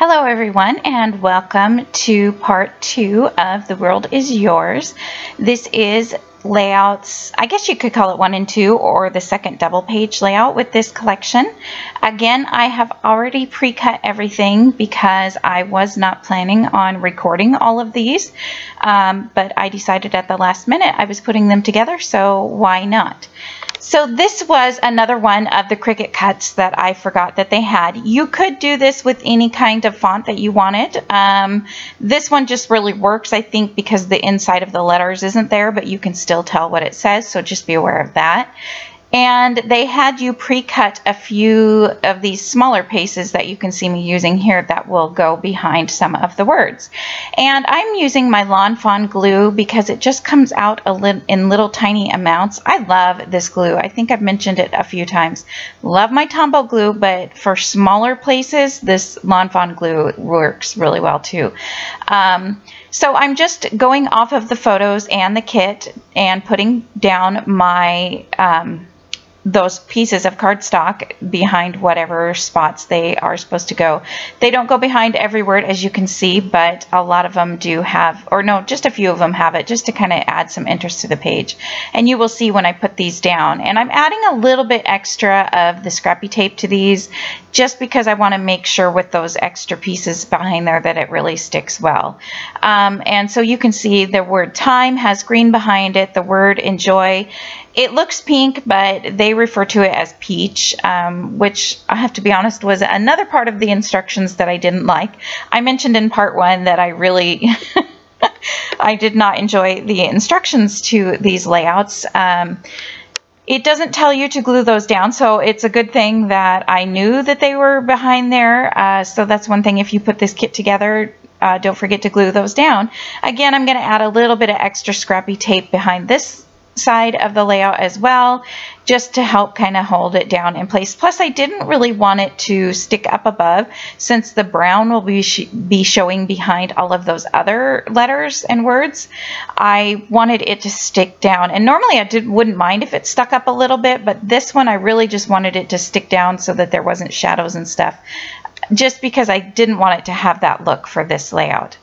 Hello everyone, and welcome to part 2 of The World Is Yours. This is layouts, I guess you could call it 1 and 2, or the second double page layout with this collection. Again, I have already pre-cut everything because I was not planning on recording all of these, but I decided at the last minute I was putting them together, so why not? So this was another one of the Cricut cuts that I forgot that they had. You could do this with any kind of font that you wanted. This one just really works, I think, because the inside of the letters isn't there, but you can still tell what it says, so just be aware of that. And they had you pre-cut a few of these smaller pieces that you can see me using here that will go behind some of the words. And I'm using my Lawn Fawn glue because it just comes out in little tiny amounts. I love this glue. I think I've mentioned it a few times. Love my Tombow glue, but for smaller places, this Lawn Fawn glue works really well too. So I'm just going off of the photos and the kit and putting down my those pieces of cardstock behind whatever spots they are supposed to go. They don't go behind every word, as you can see, but a lot of them do have, or no, just a few of them have it, just to kind of add some interest to the page. And you will see when I put these down. And I'm adding a little bit extra of the scrappy tape to these, just because I want to make sure with those extra pieces behind there that it really sticks well. And so you can see the word time has green behind it, the word enjoy. It looks pink, but they refer to it as peach, which I have to be honest was another part of the instructions that I didn't like. I mentioned in part 1 that I really I did not enjoy the instructions to these layouts. It doesn't tell you to glue those down, so it's a good thing that I knew that they were behind there. So that's one thing, if you put this kit together, don't forget to glue those down. Again, I'm going to add a little bit of extra scrappy tape behind this side of the layout as well, just to help kind of hold it down in place. Plus, I didn't really want it to stick up above, since the brown will be showing behind all of those other letters and words. I wanted it to stick down, and normally I wouldn't mind if it stuck up a little bit, but this one I really just wanted it to stick down so that there wasn't shadows and stuff, just because I didn't want it to have that look for this layout.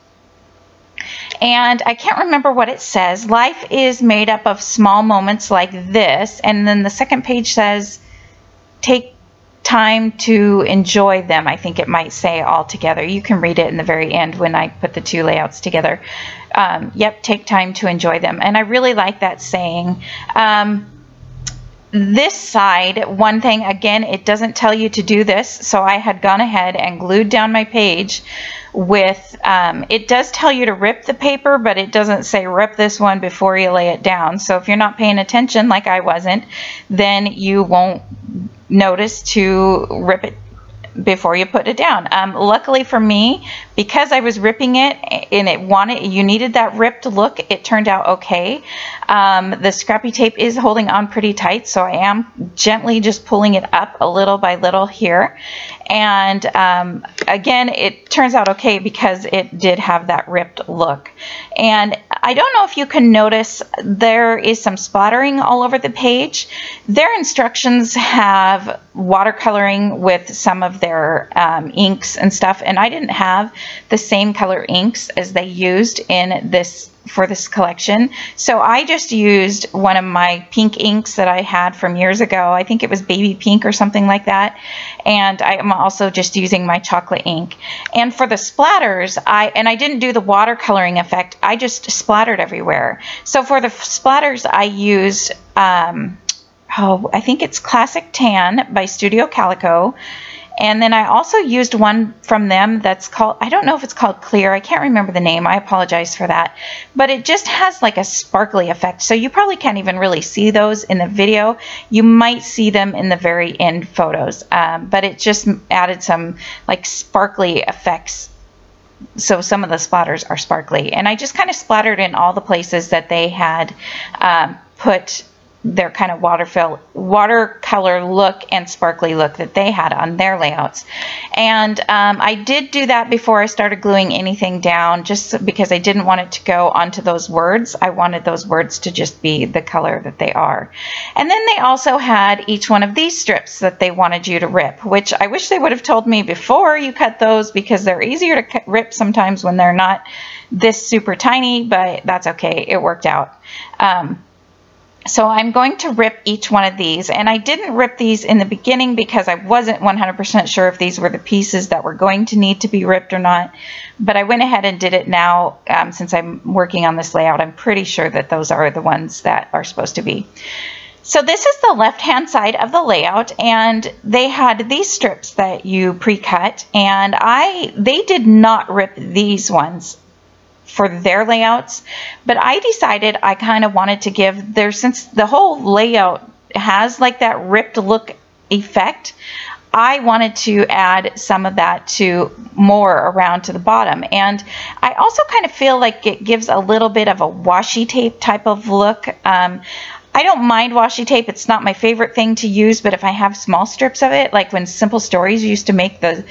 And I can't remember what it says. Life is made up of small moments like this. And then the second page says, take time to enjoy them. I think it might say all together. You can read it in the very end when I put the two layouts together. Yep, take time to enjoy them. And I really like that saying. This side, one thing, again, it doesn't tell you to do this, so I had gone ahead and glued down my page with, it does tell you to rip the paper, but it doesn't say rip this one before you lay it down. So if you're not paying attention, like I wasn't, then you won't notice to rip it before you put it down. Luckily for me, because I was ripping it and you needed that ripped look, it turned out okay. The scrappy tape is holding on pretty tight, so I am gently just pulling it up a little by little here. And again, it turns out okay because it did have that ripped look. And I don't know if you can notice, there is some splattering all over the page. Their instructions have watercoloring with some of their inks and stuff, and I didn't have the same color inks as they used in this for this collection, so I just used one of my pink inks that I had from years ago. I think it was baby pink or something like that, and I am also just using my chocolate ink. And for the splatters, I didn't do the watercoloring effect, I just splattered everywhere. So for the splatters I used I think it's Classic Tan by Studio Calico. And then I also used one from them that's called, I don't know if it's called Clear, I can't remember the name, I apologize for that. But it just has like a sparkly effect, so you probably can't even really see those in the video. You might see them in the very end photos, but it just added some like sparkly effects. So some of the splatters are sparkly. And I just kind of splattered in all the places that they had put their kind of watercolor look and sparkly look that they had on their layouts. And I did do that before I started gluing anything down, just because I didn't want it to go onto those words. I wanted those words to just be the color that they are. And then they also had each one of these strips that they wanted you to rip, which I wish they would have told me before you cut those, because they're easier to rip sometimes when they're not this super tiny, but that's okay. It worked out. So I'm going to rip each one of these, and I didn't rip these in the beginning because I wasn't 100% sure if these were the pieces that were going to need to be ripped or not, but I went ahead and did it now. Since I'm working on this layout, I'm pretty sure that those are the ones that are supposed to be. So this is the left-hand side of the layout, and they had these strips that you pre-cut, and they did not rip these ones for their layouts, but I decided I kind of wanted to give since the whole layout has like that ripped look effect, I wanted to add some of that to more around to the bottom. And I also kind of feel like it gives a little bit of a washi tape type of look. I don't mind washi tape. It's not my favorite thing to use, but if I have small strips of it, like when Simple Stories used to make the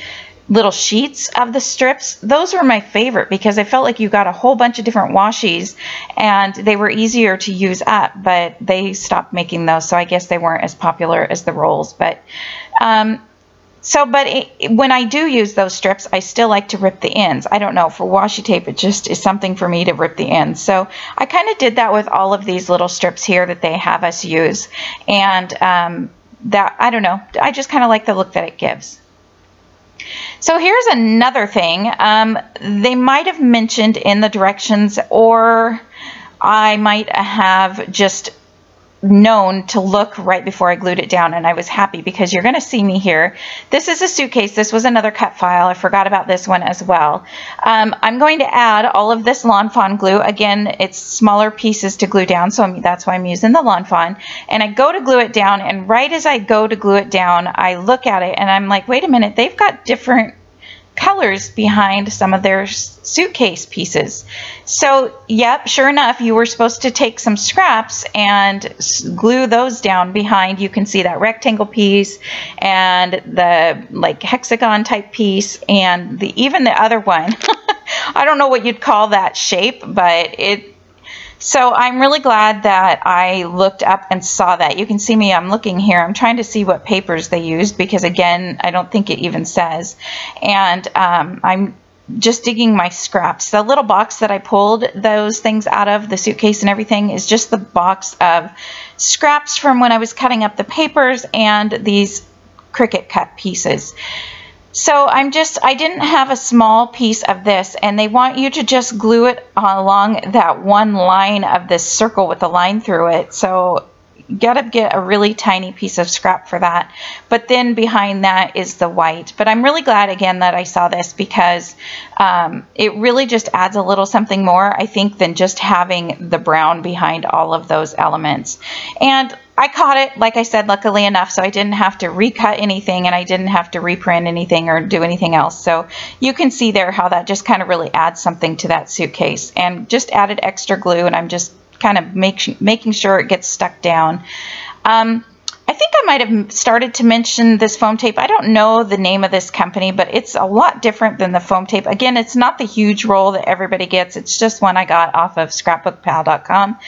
little sheets of the strips, those were my favorite because I felt like you got a whole bunch of different washies and they were easier to use up, but they stopped making those, so I guess they weren't as popular as the rolls. But when I do use those strips, I still like to rip the ends. I don't know, for washi tape it just is something for me to rip the ends. So I kind of did that with all of these little strips here that they have us use, and that, I don't know, I just kind of like the look that it gives. So here's another thing. They might have mentioned in the directions, or I might have just known to look right before I glued it down, and I was happy because you're going to see me here. This is a suitcase. This was another cut file. I forgot about this one as well. I'm going to add all of this Lawn Fawn glue. Again, it's smaller pieces to glue down, so that's why I'm using the Lawn Fawn. And I go to glue it down, and right as I go to glue it down, I look at it and I'm like, wait a minute, they've got different colors behind some of their suitcase pieces. So yep, sure enough, you were supposed to take some scraps and glue those down behind. You can see that rectangle piece and the like hexagon type piece, and even the other one. I don't know what you'd call that shape, but so I'm really glad that I looked up and saw that. You can see me, I'm looking here. I'm trying to see what papers they used because, again, I don't think it even says. And I'm just digging my scraps. The little box that I pulled those things out of, the suitcase and everything, is just the box of scraps from when I was cutting up the papers and these Cricut cut pieces. So I didn't have a small piece of this, and they want you to just glue it along that one line of this circle with a line through it. So you gotta get a really tiny piece of scrap for that. But then behind that is the white. But I'm really glad again that I saw this because it really just adds a little something more, I think, than just having the brown behind all of those elements. And I caught it, like I said, luckily enough, so I didn't have to recut anything and I didn't have to reprint anything or do anything else. So you can see there how that just kind of really adds something to that suitcase, and just added extra glue, and I'm just kind of making sure it gets stuck down. I think I might have started to mention this foam tape. I don't know the name of this company, but it's a lot different than the foam tape. Again, it's not the huge roll that everybody gets. It's just one I got off of scrapbookpal.com.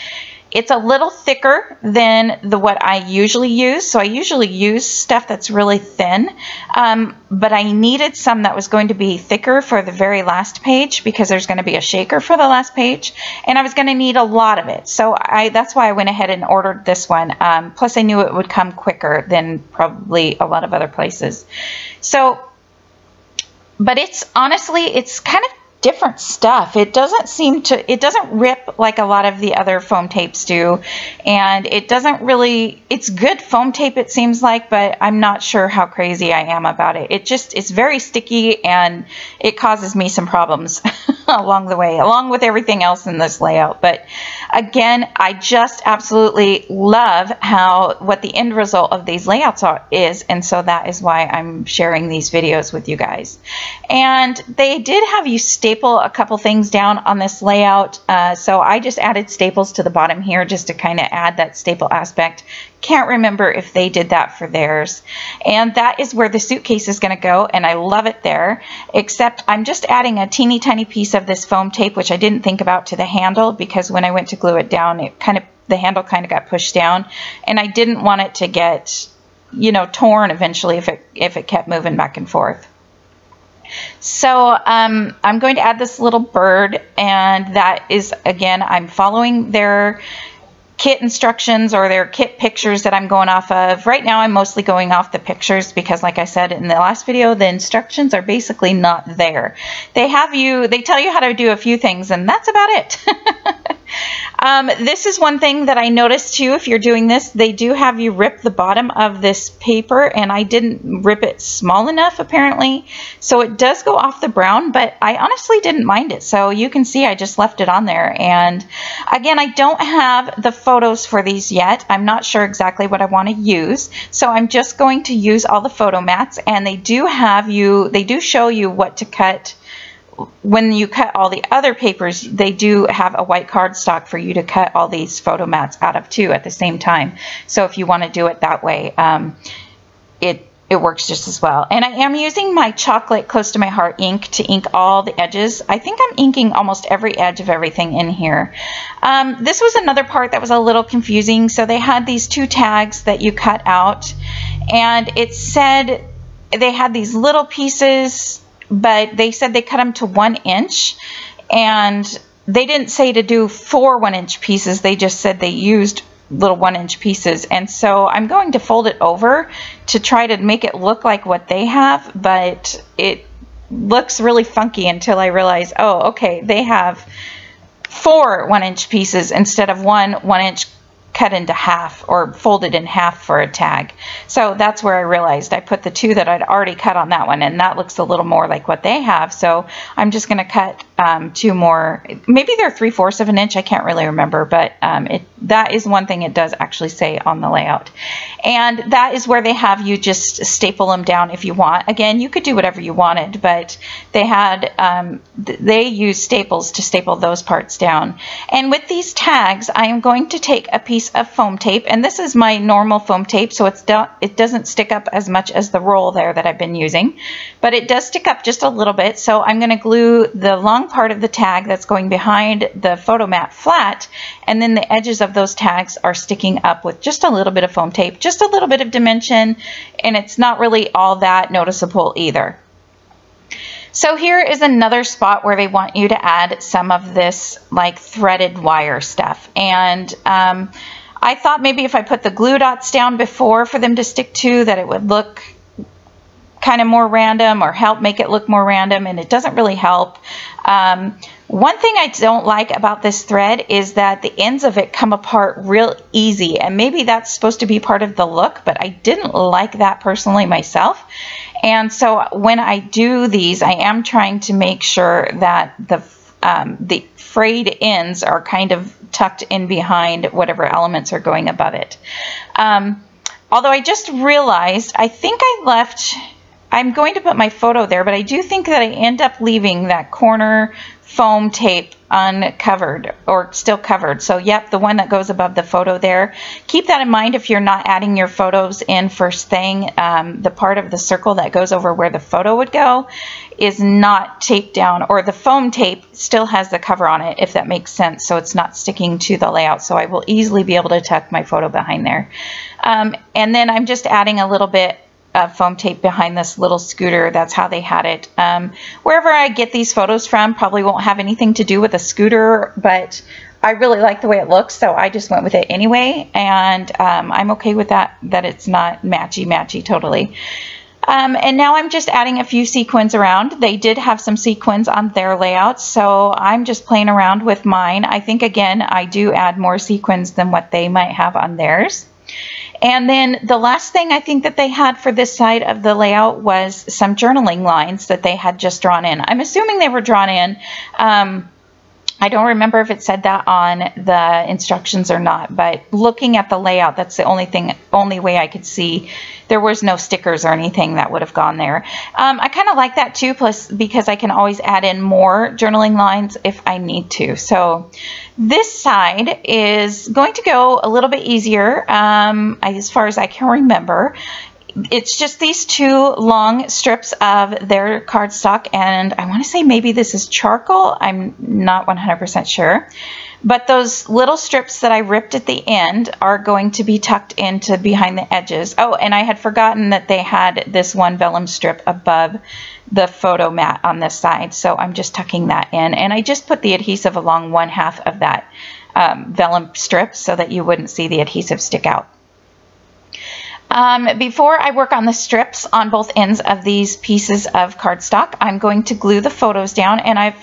It's a little thicker than what I usually use. So I usually use stuff that's really thin, but I needed some that was going to be thicker for the very last page because there's going to be a shaker for the last page, and I was going to need a lot of it. So that's why I went ahead and ordered this one. Plus I knew it would come quicker than probably a lot of other places. So, but honestly, it's kind of different stuff. It doesn't rip like a lot of the other foam tapes do, and it's good foam tape, it seems like, but I'm not sure how crazy I am about it. It's very sticky, and it causes me some problems along the way, along with everything else in this layout. But again, I just absolutely love what the end result of these layouts is, and so that is why I'm sharing these videos with you guys. And they did have you staple a couple things down on this layout. So I just added staples to the bottom here just to kind of add that staple aspect. Can't remember if they did that for theirs. And that is where the suitcase is going to go, and I love it there, except I'm just adding a teeny tiny piece of this foam tape, which I didn't think about, to the handle, because when I went to glue it down, the handle kind of got pushed down, and I didn't want it to get, you know, torn eventually if it kept moving back and forth. So I'm going to add this little bird, and that is, again, I'm following their kit instructions or their kit pictures that I'm going off of. Right now I'm mostly going off the pictures because, like I said in the last video, the instructions are basically not there. They tell you how to do a few things, and that's about it. This is one thing that I noticed too. If you're doing this, they do have you rip the bottom of this paper, and I didn't rip it small enough apparently, so it does go off the brown, but I honestly didn't mind it. So you can see I just left it on there. And again, I don't have the photos for these yet. I'm not sure exactly what I want to use, so I'm just going to use all the photo mats, and they do show you what to cut. When you cut all the other papers, they do have a white cardstock for you to cut all these photo mats out of too at the same time. So if you want to do it that way, it works just as well. And I am using my chocolate Close to My Heart ink to ink all the edges. I think I'm inking almost every edge of everything in here. This was another part that was a little confusing. So they had these two tags that you cut out, and it said they had these little pieces, but they said they cut them to 1 inch, and they didn't say to do 4 1-inch pieces. They just said they used little 1-inch pieces. And so I'm going to fold it over to try to make it look like what they have, but it looks really funky until I realize, oh, okay, they have 4 1-inch pieces instead of 1 1-inch cut into half or folded in half for a tag. So that's where I realized I put the 2 that I'd already cut on that one, and that looks a little more like what they have. So I'm just going to cut 2 more. Maybe they're 3/4 of an inch. I can't really remember, but that is one thing it does actually say on the layout. And that is where they have you just staple them down if you want. Again, you could do whatever you wanted, but they had they use staples to staple those parts down. And with these tags, I am going to take a piece of foam tape, and this is my normal foam tape, so it doesn't stick up as much as the roll there that I've been using, but it does stick up just a little bit. So I'm going to glue the long part of the tag that's going behind the photo mat flat, and then the edges of those tags are sticking up with just a little bit of foam tape, just a little bit of dimension, and it's not really all that noticeable either. So here is another spot where they want you to add some of this like threaded wire stuff. And I thought maybe if I put the glue dots down before for them to stick to, that it would look kind of more random or help make it look more random, and it doesn't really help. One thing I don't like about this thread is that the ends of it come apart real easy, and maybe that's supposed to be part of the look, but I didn't like that personally myself. And so when I do these, I am trying to make sure that the frayed ends are kind of tucked in behind whatever elements are going above it. Although I just realized, I think I'm going to put my photo there, but I do think that I end up leaving that corner foam tape uncovered or still covered. So yep, the one that goes above the photo there. Keep that in mind if you're not adding your photos in first thing. The part of the circle that goes over where the photo would go is not taped down, or the foam tape still has the cover on it, if that makes sense, so it's not sticking to the layout. So I will easily be able to tuck my photo behind there. And then I'm just adding a little bit of foam tape behind this little scooter. That's how they had it. Wherever I get these photos from probably won't have anything to do with a scooter, but I really like the way it looks, so I just went with it anyway, and I'm okay with that it's not matchy totally. And now I'm just adding a few sequins around. They did have some sequins on their layout, so I'm just playing around with mine. I think, again, I do add more sequins than what they might have on theirs. And then the last thing I think that they had for this side of the layout was some journaling lines that they had just drawn in. I'm assuming they were drawn in I don't remember if it said that on the instructions or not, but looking at the layout, that's the only way I could see. There was no stickers or anything that would have gone there. I kind of like that too, plus because I can always add in more journaling lines if I need to. So this side is going to go a little bit easier as far as I can remember. It's just these two long strips of their cardstock, and I want to say maybe this is charcoal. I'm not 100% sure. But those little strips that I ripped at the end are going to be tucked into behind the edges. Oh, and I had forgotten that they had this one vellum strip above the photo mat on this side, so I'm just tucking that in. And I just put the adhesive along one half of that vellum strip so that you wouldn't see the adhesive stick out. Before I work on the strips on both ends of these pieces of cardstock, I'm going to glue the photos down. And I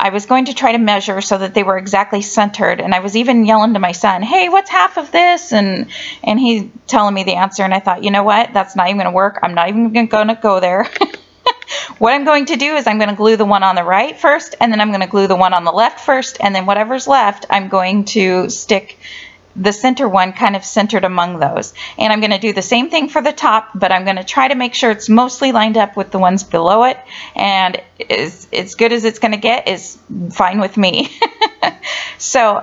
was going to try to measure so that they were exactly centered. And I was even yelling to my son, hey, what's half of this? And he telling me the answer. And I thought, you know what? That's not even going to work. I'm not even going to go there. What I'm going to do is I'm going to glue the one on the right first, and then I'm going to glue the one on the left first. And then whatever's left, I'm going to stick the center one kind of centered among those. And I'm going to do the same thing for the top, but I'm going to try to make sure it's mostly lined up with the ones below it. And as good as it's going to get is fine with me. So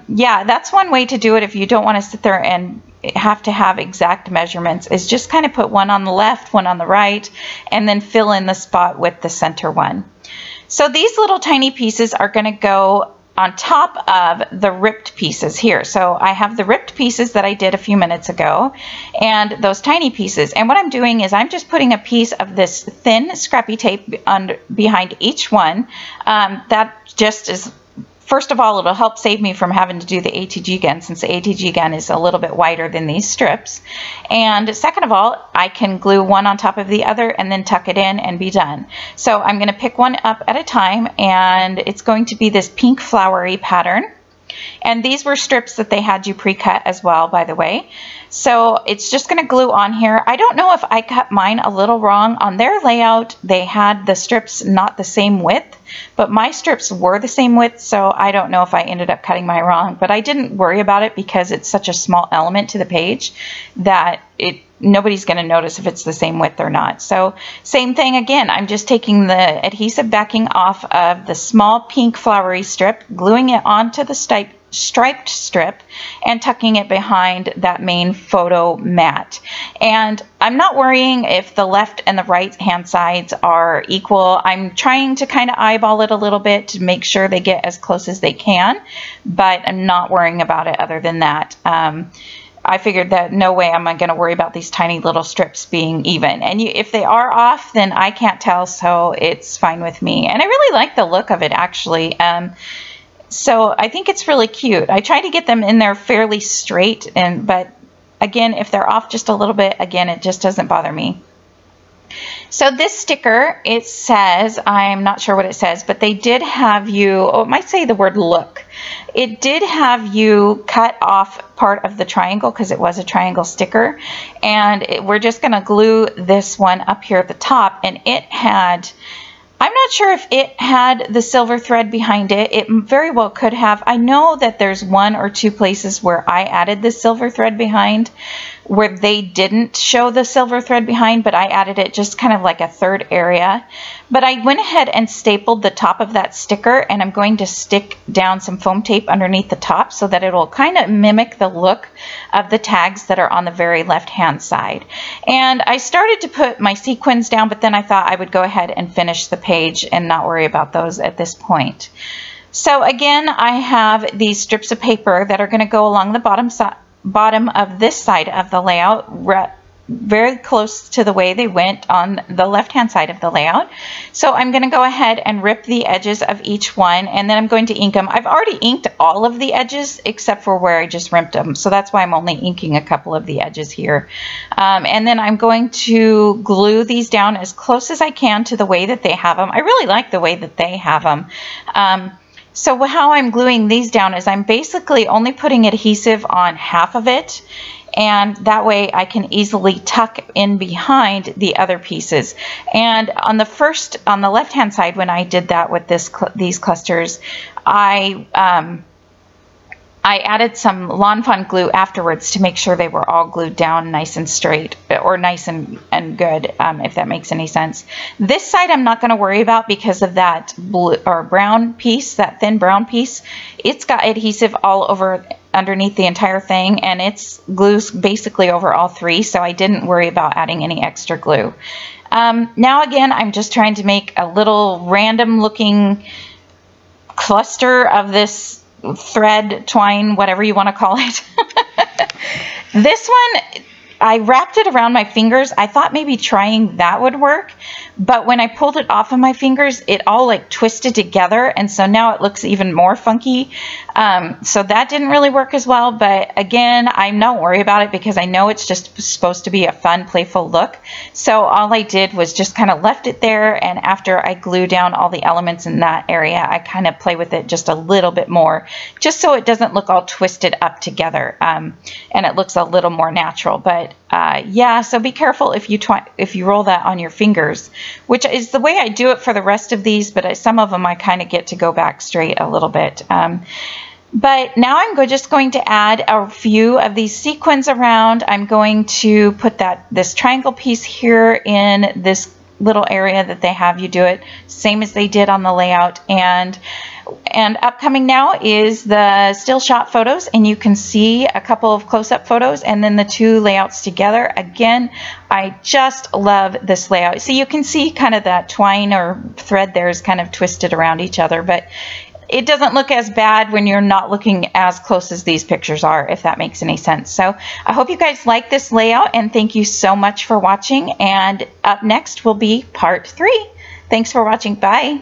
yeah, that's one way to do it if you don't want to sit there and have to have exact measurements, is just kind of put one on the left, one on the right, and then fill in the spot with the center one. So these little tiny pieces are going to go on top of the ripped pieces here. So I have the ripped pieces that I did a few minutes ago and those tiny pieces. And what I'm doing is I'm just putting a piece of this thin scrappy tape behind each one. That just is, first of all, it'll help save me from having to do the ATG gun, since the ATG gun is a little bit wider than these strips. And second of all, I can glue one on top of the other and then tuck it in and be done. So I'm going to pick one up at a time, and it's going to be this pink flowery pattern. And these were strips that they had you pre-cut as well, by the way. So it's just going to glue on here. I don't know if I cut mine a little wrong. On their layout, they had the strips not the same width, but my strips were the same width, so I don't know if I ended up cutting mine wrong. But I didn't worry about it because it's such a small element to the page that nobody's going to notice if it's the same width or not. So same thing again, I'm just taking the adhesive backing off of the small pink flowery strip, gluing it onto the striped strip, and tucking it behind that main photo mat. And I'm not worrying if the left and the right hand sides are equal. I'm trying to kind of eyeball it a little bit to make sure they get as close as they can, but I'm not worrying about it other than that. I figured that no way am I going to worry about these tiny little strips being even. And if they are off, then I can't tell, so it's fine with me. And I really like the look of it, actually. So I think it's really cute. I try to get them in there fairly straight, but again, if they're off just a little bit, again, it just doesn't bother me. So this sticker, it says, I'm not sure what it says, but they did have you, oh, it might say the word look. It did have you cut off part of the triangle because it was a triangle sticker. And we're just going to glue this one up here at the top. And it had, I'm not sure if it had the silver thread behind it. It very well could have. I know that there's one or two places where I added the silver thread behind where they didn't show the silver thread behind, but I added it just kind of like a third area. But I went ahead and stapled the top of that sticker, and I'm going to stick down some foam tape underneath the top so that it will kind of mimic the look of the tags that are on the very left hand side. And I started to put my sequins down, but then I thought I would go ahead and finish the page and not worry about those at this point. So again, I have these strips of paper that are going to go along the bottom of this side of the layout, very close to the way they went on the left hand side of the layout. So I'm going to go ahead and rip the edges of each one, and then I'm going to ink them. I've already inked all of the edges except for where I just ripped them, so that's why I'm only inking a couple of the edges here. And then I'm going to glue these down as close as I can to the way that they have them. I really like the way that they have them. So how I'm gluing these down is I'm basically only putting adhesive on half of it, and that way I can easily tuck in behind the other pieces. And on the left hand side, when I did that with these clusters, I added some Lawn Fawn glue afterwards to make sure they were all glued down nice and straight, or nice and good, if that makes any sense. This side I'm not going to worry about because of that blue or brown piece, that thin brown piece. It's got adhesive all over underneath the entire thing, and it's glues basically over all three, so I didn't worry about adding any extra glue. Now again, I'm just trying to make a little random looking cluster of this thread, twine, whatever you want to call it. This one, I wrapped it around my fingers. I thought maybe trying that would work, but when I pulled it off of my fingers, it all like twisted together, and so now it looks even more funky. So that didn't really work as well, but again, I'm not worried about it because I know it's just supposed to be a fun, playful look. So all I did was just kind of left it there, and after I glue down all the elements in that area, I kind of play with it just a little bit more, just so it doesn't look all twisted up together, and it looks a little more natural. But yeah, so be careful if you roll that on your fingers, which is the way I do it for the rest of these, but some of them I kind of get to go back straight a little bit. But now I'm just going to add a few of these sequins around. I'm going to put this triangle piece here in this little area that they have you do it, same as they did on the layout. And upcoming now is the still shot photos, and you can see a couple of close-up photos and then the two layouts together. Again, I just love this layout. So you can see kind of that twine or thread there is kind of twisted around each other, but it doesn't look as bad when you're not looking as close as these pictures are, if that makes any sense. So I hope you guys like this layout, and thank you so much for watching. And up next will be part 3. Thanks for watching. Bye.